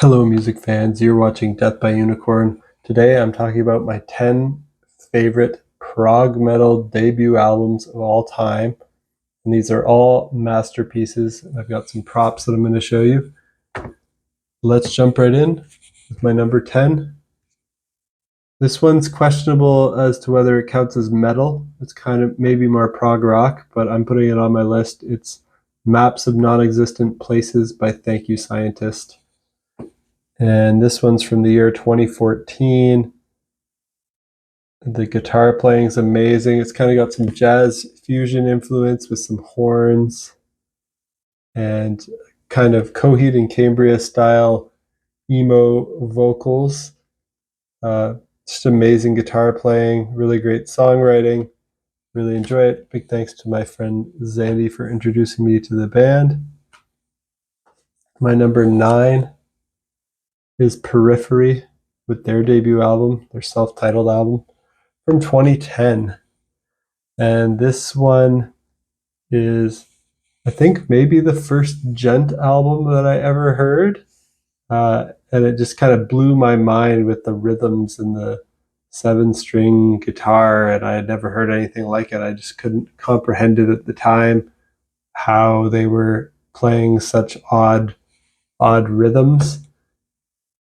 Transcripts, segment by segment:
Hello music fans, you're watching Death by Unicorn. Today I'm talking about my 10 favorite prog metal debut albums of all time. And these are all masterpieces. I've got some props that I'm going to show you. Let's jump right in with my number 10. This one's questionable as to whether it counts as metal. It's kind of maybe more prog rock, but I'm putting it on my list. It's Maps of Non-Existent Places by Thank You Scientist. And this one's from the year 2014. The guitar playing is amazing. It's kind of got some jazz fusion influence with some horns and kind of Coheed and Cambria style emo vocals. Just amazing guitar playing, really great songwriting. Really enjoy it. Big thanks to my friend Zandy for introducing me to the band. My number 9 is Periphery with their debut album, their self-titled album from 2010. And this one is, I think, maybe the first Gent album that I ever heard. And it just kind of blew my mind with the rhythms and the 7-string guitar, and I had never heard anything like it. I just couldn't comprehend it at the time, how they were playing such odd rhythms.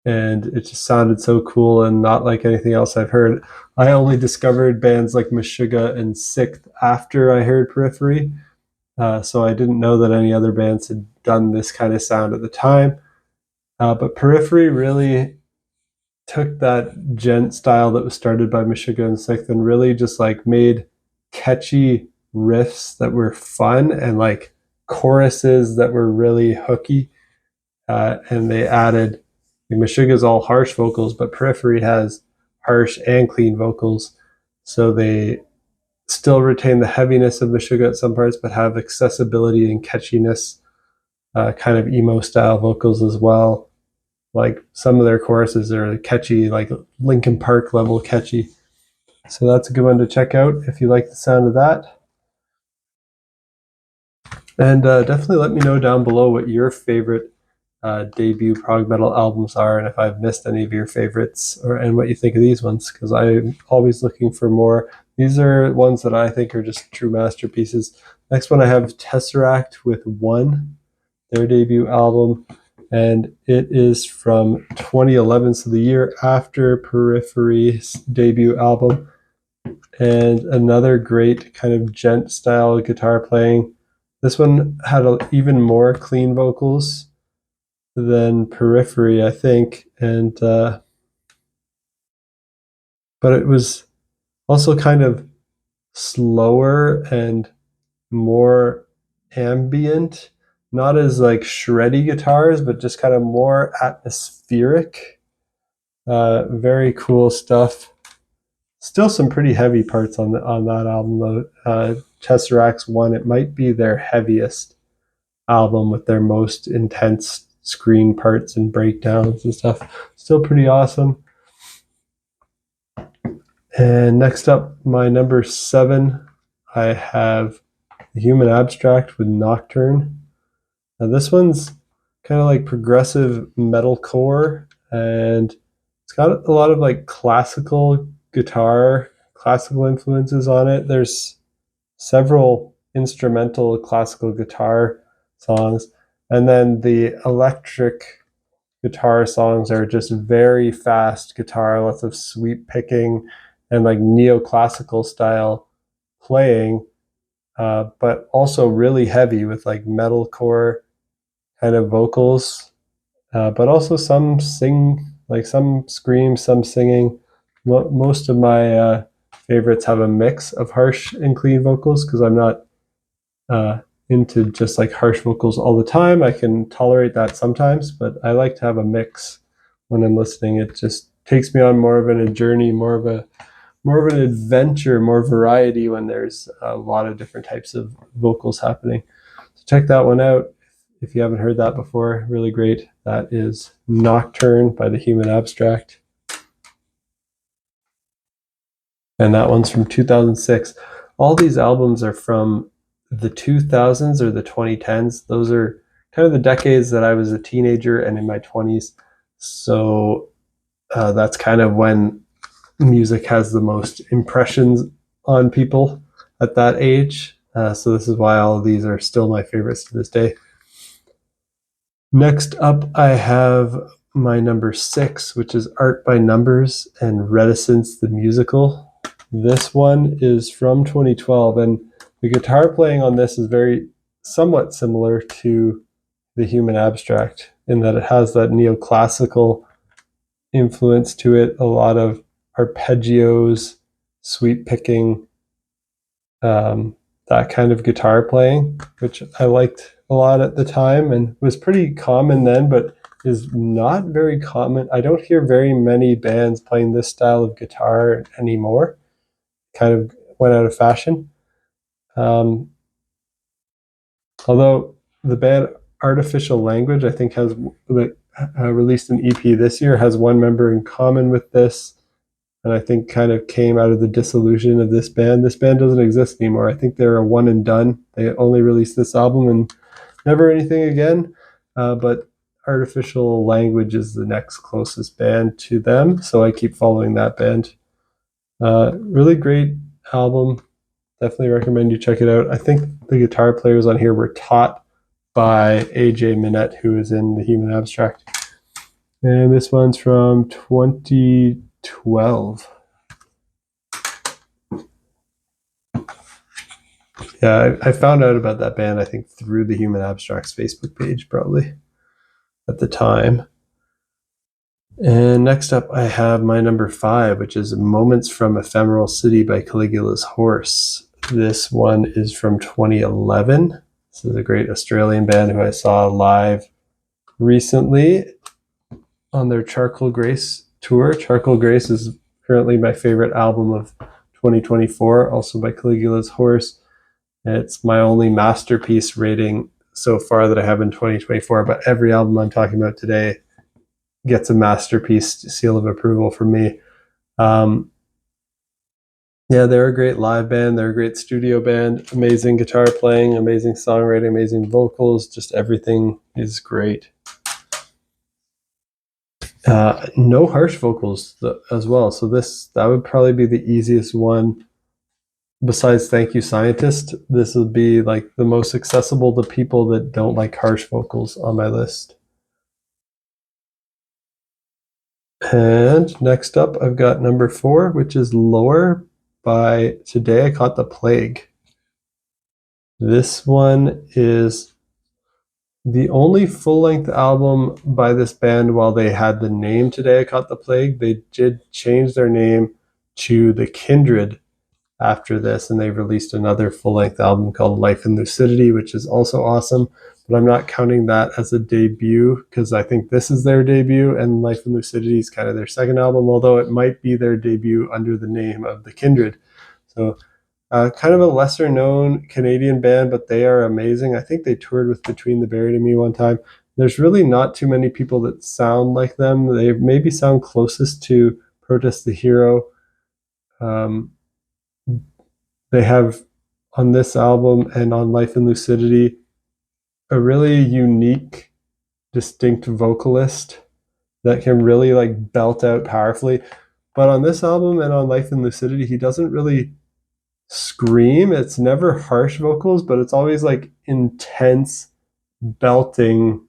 And it just sounded so cool and not like anything else I've heard. I only discovered bands like Meshuggah and Sixth after I heard Periphery. So I didn't know that any other bands had done this kind of sound at the time. But Periphery really took that gent style that was started by Meshuggah and Sixth and really just like made catchy riffs that were fun and like choruses that were really hooky. And they added, Meshuggah's all harsh vocals, but Periphery has harsh and clean vocals. So they still retain the heaviness of Meshuggah at some parts, but have accessibility and catchiness, kind of emo style vocals as well. Like some of their choruses are catchy, like Linkin Park level catchy. So that's a good one to check out if you like the sound of that. And definitely let me know down below what your favorite debut prog metal albums are, and if I've missed any of your favorites, and what you think of these ones, because I'm always looking for more. These are ones that I think are just true masterpieces. Next one I have Tesseract with One, their debut album, and it is from 2011, so the year after Periphery's debut album. And another great kind of gent style guitar playing. This one had even more clean vocals than Periphery, I think, and but it was also kind of slower and more ambient, not as like shreddy guitars, but just kind of more atmospheric. Very cool stuff. Still some pretty heavy parts on that album though. Tesseract's One, it might be their heaviest album with their most intense screen parts and breakdowns and stuff. Still pretty awesome. And next up, my number 7, I have The Human Abstract with Nocturne. Now this one's kind of like progressive metalcore, and it's got a lot of like classical influences on it. There's several instrumental classical guitar songs, and then the electric guitar songs are just very fast guitar, lots of sweep picking and like neoclassical style playing, but also really heavy with like metalcore kind of vocals, but also some scream, some singing. Most of my favorites have a mix of harsh and clean vocals because I'm not into just like harsh vocals all the time. I can tolerate that sometimes, but I like to have a mix when I'm listening. It just takes me on more of a journey, more of an adventure, more variety when there's a lot of different types of vocals happening. So check that one out if you haven't heard that before. Really great. That is Nocturne by The Human Abstract. And that one's from 2006. All these albums are from the 2000s or the 2010s. Those are kind of the decades that I was a teenager and in my 20s. So that's kind of when music has the most impressions on people at that age. So this is why all of these are still my favorites to this day. Next up, I have my number 6, which is Art by Numbers and Reticence the Musical. This one is from 2012, and the guitar playing on this is somewhat similar to the Human Abstract in that it has that neoclassical influence to it, a lot of arpeggios, sweep picking, that kind of guitar playing, which I liked a lot at the time and was pretty common then, but is not very common. I don't hear very many bands playing this style of guitar anymore. Kind of went out of fashion. Although the band Artificial Language, I think, has released an EP this year, has one member in common with this, and I think kind of came out of the dissolution of this band. This band doesn't exist anymore. I think they're a one and done. They only released this album and never anything again. But Artificial Language is the next closest band to them, so I keep following that band. Really great album. Definitely recommend you check it out. I think the guitar players on here were taught by AJ Minette, who is in the Human Abstract. And this one's from 2012. Yeah, I found out about that band, I think, through the Human Abstract's Facebook page, probably, at the time. And next up, I have my number 5, which is Moments from Ephemeral City by Caligula's Horse. This one is from 2011. This is a great Australian band who I saw live recently on their Charcoal Grace tour. Charcoal Grace is currently my favorite album of 2024, also by Caligula's Horse. It's my only masterpiece rating so far that I have in 2024, but every album I'm talking about today gets a masterpiece seal of approval from me. Yeah, they're a great live band. They're a great studio band. Amazing guitar playing, amazing songwriting, amazing vocals. Just everything is great. No harsh vocals as well. So that would probably be the easiest one. Besides Thank You Scientist, this would be like the most accessible to people that don't like harsh vocals on my list. And next up, I've got number 4, which is Lore by Today I Caught the Plague. This one is the only full-length album by this band while they had the name Today I Caught the Plague. They did change their name to The Kindred after this, and they released another full-length album called Life in Lucidity, which is also awesome, but I'm not counting that as a debut because I think this is their debut and Life in Lucidity is kind of their second album, although it might be their debut under the name of The Kindred. So kind of a lesser known Canadian band, but they are amazing. I think they toured with Between the Buried and Me one time. There's really not too many people that sound like them. They maybe sound closest to Protest the Hero. They have on this album and on Life in Lucidity a really unique, distinct vocalist that can really like belt out powerfully. But on this album and on Life in Lucidity, he doesn't really scream. It's never harsh vocals, but it's always like intense, belting,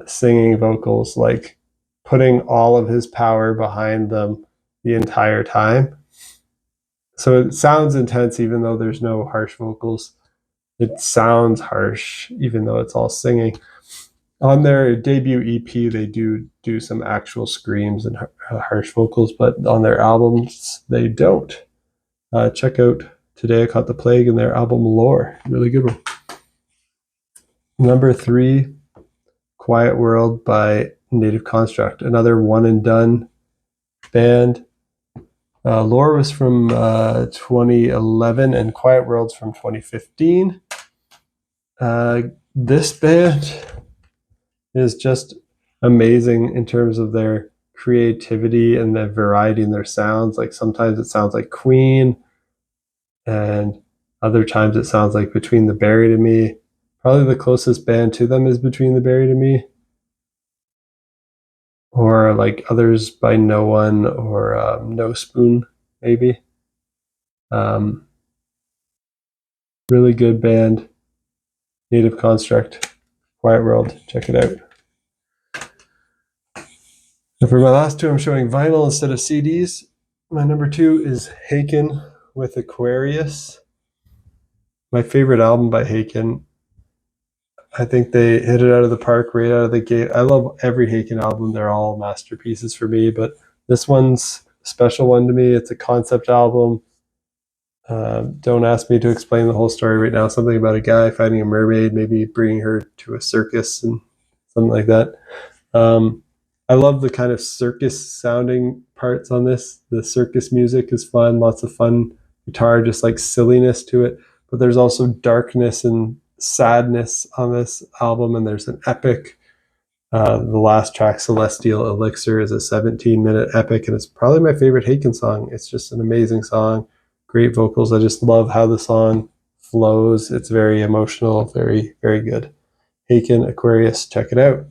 singing vocals, like putting all of his power behind them the entire time. So it sounds intense even though there's no harsh vocals. It sounds harsh even though it's all singing. On their debut EP, they do some actual screams and harsh vocals, but on their albums, they don't. Check out Today I Caught the Plague and their album Lore. Really good one. Number 3, Quiet World by Native Construct. Another one and done band. Lore was from 2011 and Quiet World's from 2015. This band is just amazing in terms of their creativity and the variety in their sounds. Like sometimes it sounds like Queen, and other times it sounds like Between the Buried and Me. Probably the closest band to them is Between the Buried and Me. or like Others by No One, or No Spoon, maybe. Really good band. Native Construct, Quiet World, check it out. And for my last two, I'm showing vinyl instead of CDs. My number 2 is Haken with Aquarius. My favorite album by Haken. I think they hit it out of the park right out of the gate. I love every Haken album. They're all masterpieces for me, but this one's a special one to me. It's a concept album. Don't ask me to explain the whole story right now. Something about a guy finding a mermaid, maybe bringing her to a circus and something like that. I love the kind of circus sounding parts on this. The circus music is fun, lots of fun guitar, just like silliness to it. But there's also darkness and sadness on this album, and there's an epic. The last track, Celestial Elixir, is a 17-minute epic, and it's probably my favorite Haken song. It's just an amazing song, great vocals. I just love how the song flows. It's very emotional, very, very good. Haken, Aquarius, check it out.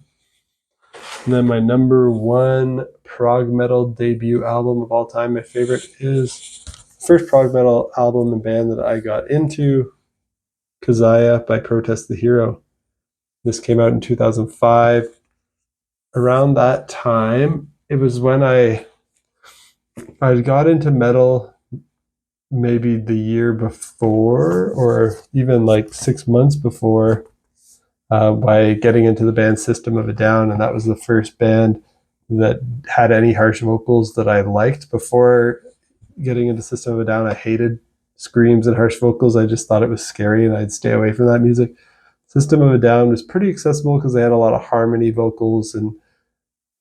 And then my number 1 prog metal debut album of all time, my favorite, is the first prog metal album and band that I got into, Kazaya by Protest the Hero. This came out in 2005. Around that time, it was when I got into metal maybe the year before, or even like 6 months before, by getting into the band System of a Down, and that was the first band that had any harsh vocals that I liked. Before getting into System of a Down, I hated screams and harsh vocals. I just thought it was scary, and I'd stay away from that music. System of a Down was pretty accessible because they had a lot of harmony vocals, and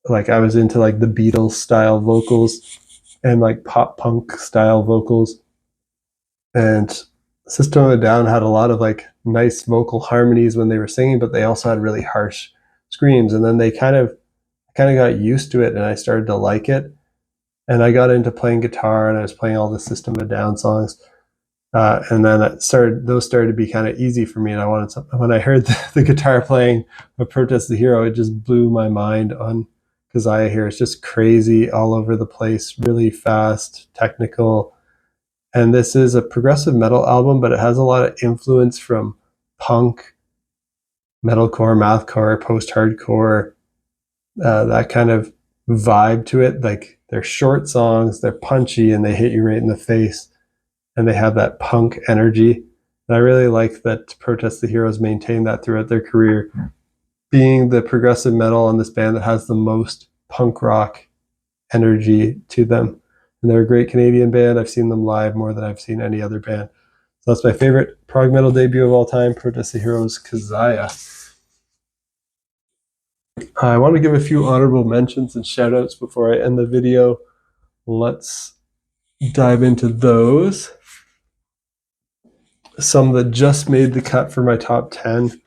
like I was into like the Beatles style vocals and like pop punk style vocals. And System of a Down had a lot of like nice vocal harmonies when they were singing, but they also had really harsh screams. And then they kind of got used to it, and I started to like it. And I got into playing guitar, and I was playing all the System of a Down songs. And then those started to be kind of easy for me. And I wanted something. When I heard the guitar playing of Protest the Hero, it just blew my mind on Kazaya here. It's just crazy all over the place, really fast, technical. And this is a progressive metal album, but it has a lot of influence from punk, metalcore, mathcore, post-hardcore, that kind of vibe to it. Like, they're short songs, they're punchy, and they hit you right in the face, and they have that punk energy. And I really like that Protest the Heroes maintain that throughout their career, being the progressive metal on this band that has the most punk rock energy to them. And they're a great Canadian band. I've seen them live more than I've seen any other band. So that's my favorite prog metal debut of all time, Protest the Heroes, Kazaya. I want to give a few honorable mentions and shout outs before I end the video. Let's dive into those. Some that just made the cut for my top 10.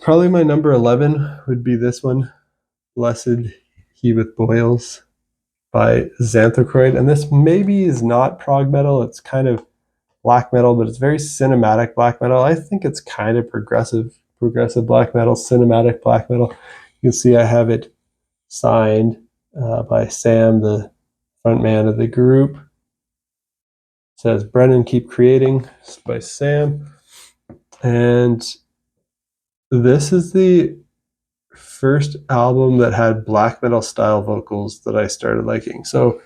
Probably my number 11 would be this one, Blessed He with Boils by Xanthocroid. And this maybe is not prog metal. It's kind of black metal, but it's very cinematic black metal. I think it's kind of progressive black metal, cinematic black metal. You can see I have it signed by Sam, the front man of the group. It says Brennan, keep creating, by Sam. And this is the first album that had black metal style vocals that I started liking. So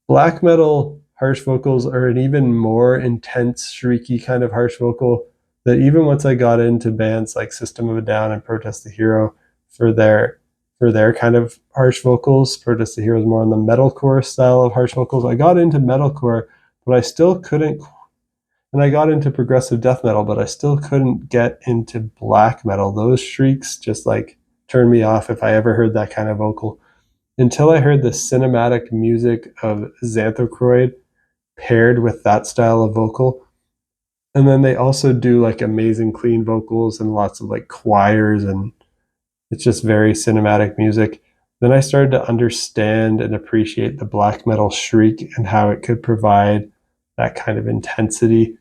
black metal harsh vocals are an even more intense, shrieky kind of harsh vocal that even once I got into bands like System of a Down and Protest the Hero for their kind of harsh vocals, Protest the Hero is more on the metalcore style of harsh vocals. I got into metalcore, but I still couldn't, and I got into progressive death metal, but I still couldn't get into black metal. Those shrieks just like turned me off if I ever heard that kind of vocal. Until I heard the cinematic music of Xanthocroid paired with that style of vocal. And then they also do like amazing clean vocals and lots of like choirs, and it's just very cinematic music. Then I started to understand and appreciate the black metal shriek and how it could provide that kind of intensity.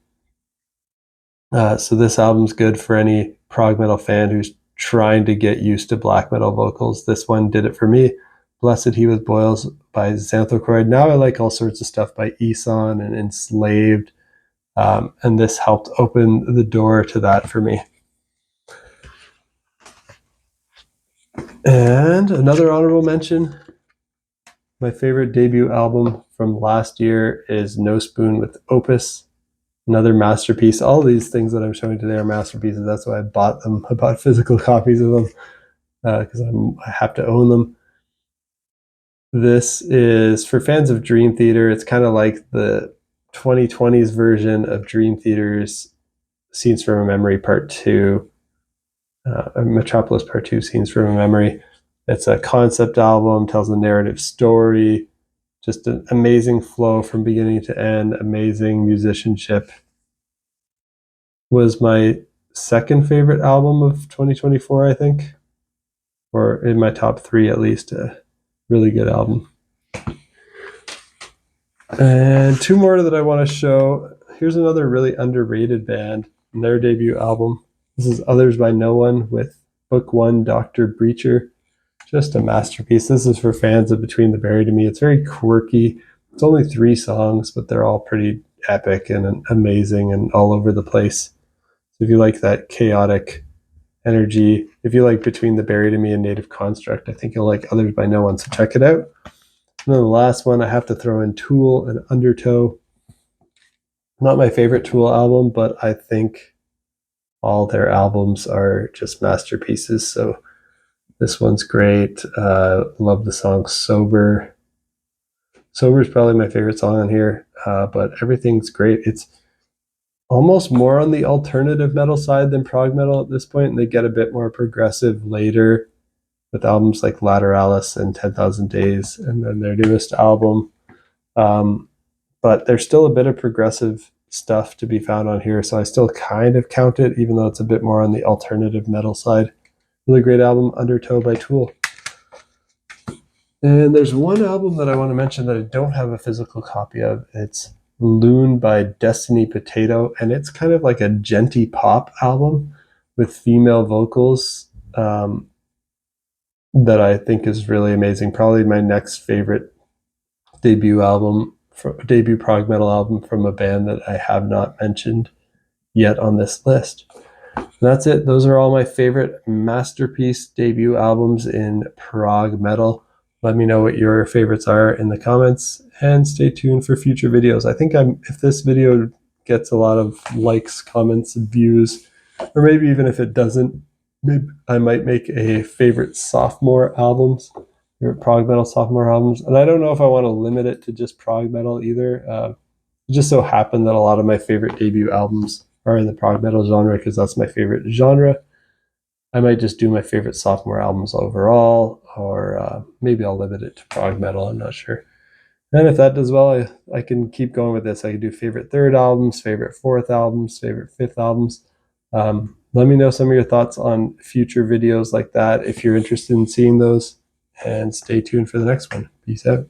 So this album's good for any prog metal fan who's trying to get used to black metal vocals. This one did it for me. Blessed He With Boils by Xanthochorid. Now I like all sorts of stuff by Eson and Enslaved, and this helped open the door to that for me. And another honorable mention, my favorite debut album from last year is No Spoon with Opus. Another masterpiece. All these things that I'm showing today are masterpieces. That's why I bought them. I bought physical copies of them because I have to own them. This is for fans of Dream Theater. It's kind of like the 2020s version of Dream Theater's Scenes from a Memory Part 2, Metropolis Part 2, Scenes from a Memory. It's a concept album, tells a narrative story, just an amazing flow from beginning to end, amazing musicianship. Was my second favorite album of 2024, I think, or in my top 3 at least. A really good album. And 2 more that I want to show. Here's another really underrated band and their debut album. This is Others by No One with Book 1, Dr. Breacher. Just a masterpiece. This is for fans of Between the Buried and Me. It's very quirky. It's only 3 songs, but they're all pretty epic and amazing and all over the place. So if you like that chaotic energy, if you like Between the Buried and Me and Native Construct, I think you'll like Others by No One. So check it out. And then the last one, I have to throw in Tool and Undertow. Not my favorite Tool album, but I think all their albums are just masterpieces. So this one's great. Love the song Sober. Sober is probably my favorite song on here, but everything's great. It's almost more on the alternative metal side than prog metal at this point, and they get a bit more progressive later with albums like Lateralis and 10,000 Days, and then their newest album. But there's still a bit of progressive stuff to be found on here, so I still kind of count it, even though it's a bit more on the alternative metal side. Really great album, Undertow by Tool. And there's one album that I want to mention that I don't have a physical copy of. It's Loon by Destiny Potato, and it's kind of like a genty pop album with female vocals that I think is really amazing. Probably my next favorite debut prog metal album from a band that I have not mentioned yet on this list. And that's it. Those are all my favorite masterpiece debut albums in prog metal. Let me know what your favorites are in the comments, and stay tuned for future videos. I think if this video gets a lot of likes, comments, and views, or maybe even if it doesn't, maybe I might make a favorite sophomore albums, favorite prog metal sophomore albums. And I don't know if I want to limit it to just prog metal either. It just so happened that a lot of my favorite debut albums are in the prog metal genre because that's my favorite genre. I might just do my favorite sophomore albums overall, or maybe I'll limit it to prog metal. I'm not sure. And if that does well, I can keep going with this. I can do favorite 3rd albums, favorite 4th albums, favorite 5th albums. Let me know some of your thoughts on future videos like that if you're interested in seeing those, and stay tuned for the next one. Peace out.